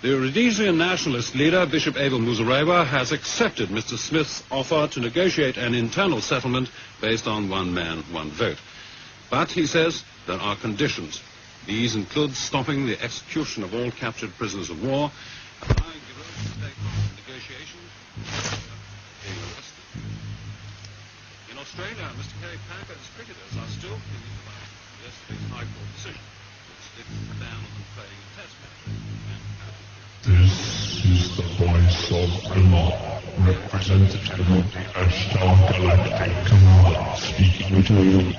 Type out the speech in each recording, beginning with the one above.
The Rhodesian nationalist leader, Bishop Abel Muzorewa, has accepted Mr. Smith's offer to negotiate an internal settlement based on one man, one vote. But, he says, there are conditions. These include stopping the execution of all captured prisoners of war, allowing Giroud to take part in negotiations, being arrested. In Australia, Mr. Kerry Packard's cricketers are still thinking about yesterday's High Court decision, which lifted the ban on them playing a test match. This is the voice of Omar, representative of the Ashtar Galactic Command, speaking to you.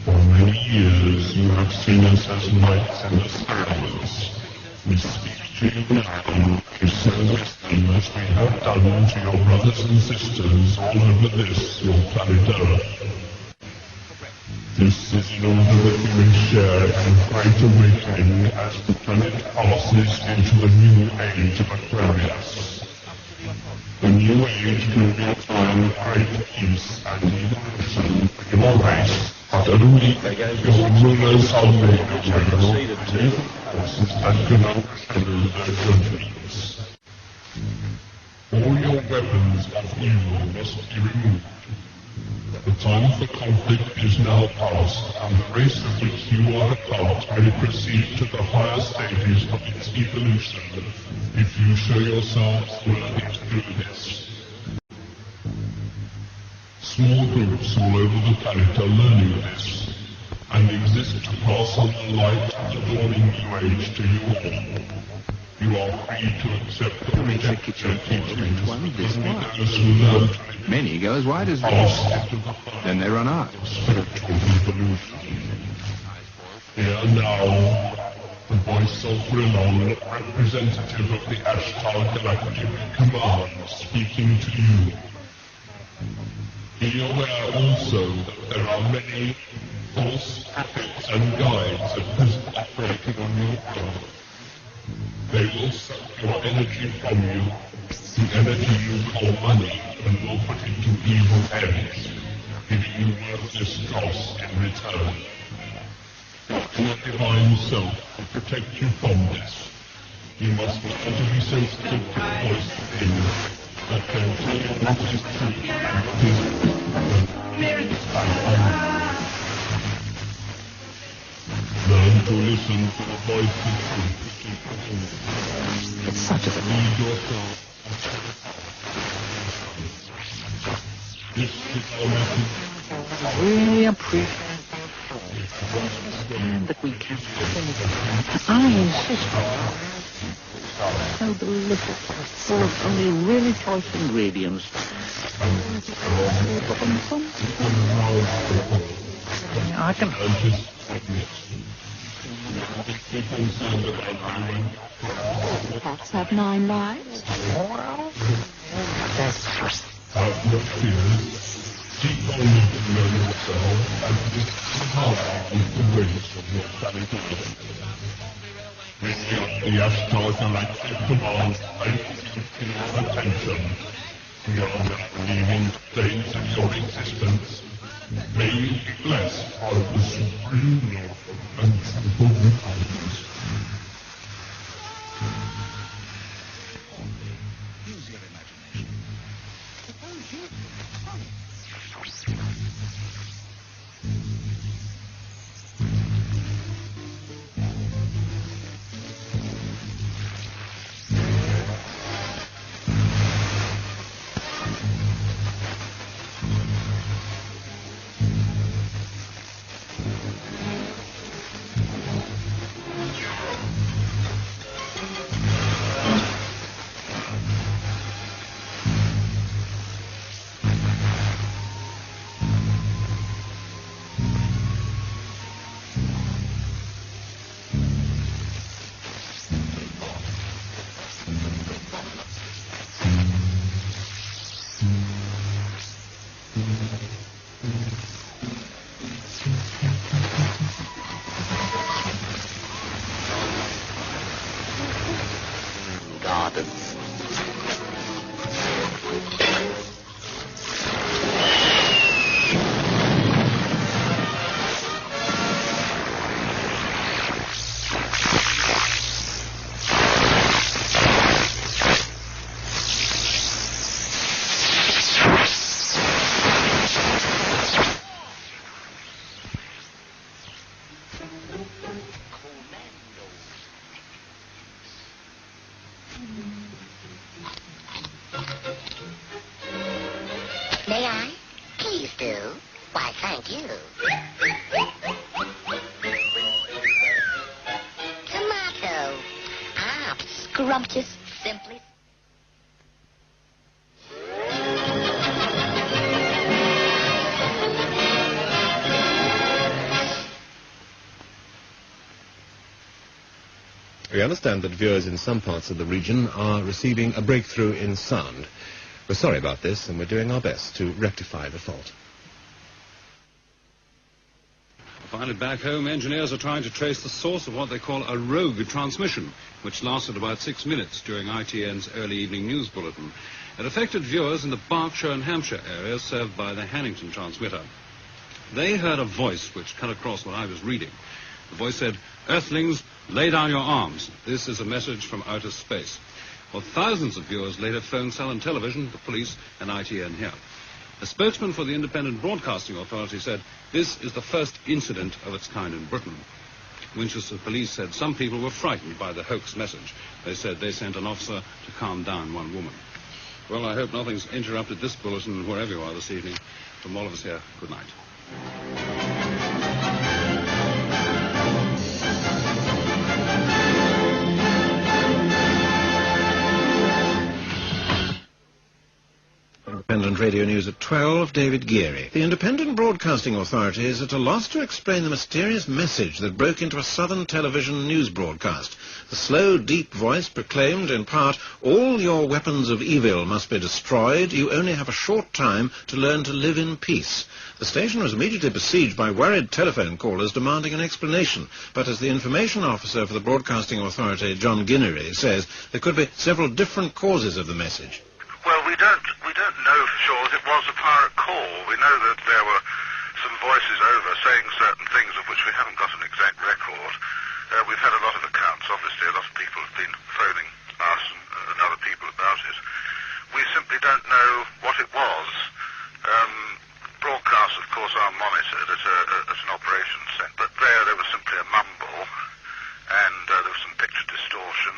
For many years you have seen us as knights in the service. We speak to you now to service them as we have done to your brothers and sisters all over this, your planet Earth. This is in order that you may share in great awakening as the planet passes into a new age of Aquarius. The new age will be a time of great peace and evolution for your race, but only your rulers are made aware of the evil forces that can overshadow their judgments. All your weapons of evil must be removed. The time for conflict is now past, and the race of which you are a part may proceed to the higher stages of its evolution, if you show yourselves worthy to do this. Small groups all over the planet are learning this, and exist to pass on the light of the dawning new age to you all. You are free to accept the reject their teachings, only those who learn to make many go as wide as pass into the then they run out. spiritual evolution. Here now, the voice of Brilon, representative of the Ashtar Galactic Command, speaking to you. Be aware also that there are many false prophets and guides at present operating on your world. They will suck your energy from you, the energy you call money, and will put it to evil ends, giving you worthless dross in return. Your divine self will protect you from this. You must learn to be sensitive to the voice within that can tell you what is true and what is learn to listen to the voice of truth. It's such a Lead yourself. This is our message. I really appreciate understand that we can't think. I insist on it. So delicious, full of only really choice ingredients. I can... Cats have 9 lives. Well, that's just... Have no fears. Keep on learning yourself and this power of the race of your planet Earth. The Ashtar Galactic Command thanks you for your attention. We are now leaving days of your existence. May you be blessed by the supreme love and truthful guidance. Use your imagination. Suppose you... scrumptious, simply... We understand that viewers in some parts of the region are receiving a breakthrough in sound. We're sorry about this, and we're doing our best to rectify the fault. Finally, back home, engineers are trying to trace the source of what they call a rogue transmission, which lasted about 6 minutes during ITN's early evening news bulletin. It affected viewers in the Berkshire and Hampshire areas served by the Hannington transmitter. They heard a voice which cut across what I was reading. The voice said, "Earthlings, lay down your arms. This is a message from outer space." Well, thousands of viewers later phoned Salon Television, the police, and ITN here. A spokesman for the Independent Broadcasting Authority said, "This is the first incident of its kind in Britain." Winchester police said some people were frightened by the hoax message. They said they sent an officer to calm down one woman. Well, I hope nothing's interrupted this bulletin wherever you are this evening. From all of us here, good night. Independent Radio News at 12, David Geary. The Independent Broadcasting Authority is at a loss to explain the mysterious message that broke into a Southern television news broadcast. The slow, deep voice proclaimed, in part, "All your weapons of evil must be destroyed. You only have a short time to learn to live in peace." The station was immediately besieged by worried telephone callers demanding an explanation. But as the information officer for the Broadcasting Authority, John Guinery, says, there could be several different causes of the message. Well, we don't know for sure that it was a pirate call. We know that there were some voices over saying certain things of which we haven't got an exact record. We've had a lot of accounts, obviously. A lot of people have been phoning us and other people about it. We simply don't know what it was. Broadcasts, of course, are monitored at an operations centre, but there was simply a mumble, and there was some picture distortion.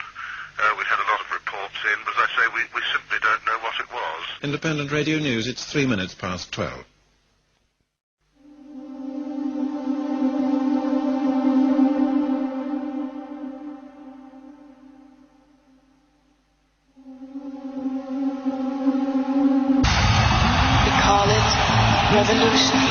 We've had a lot of reports in, but as I say, we simply don't know what it was. Independent Radio News, it's 3 minutes past 12. We call it revolution.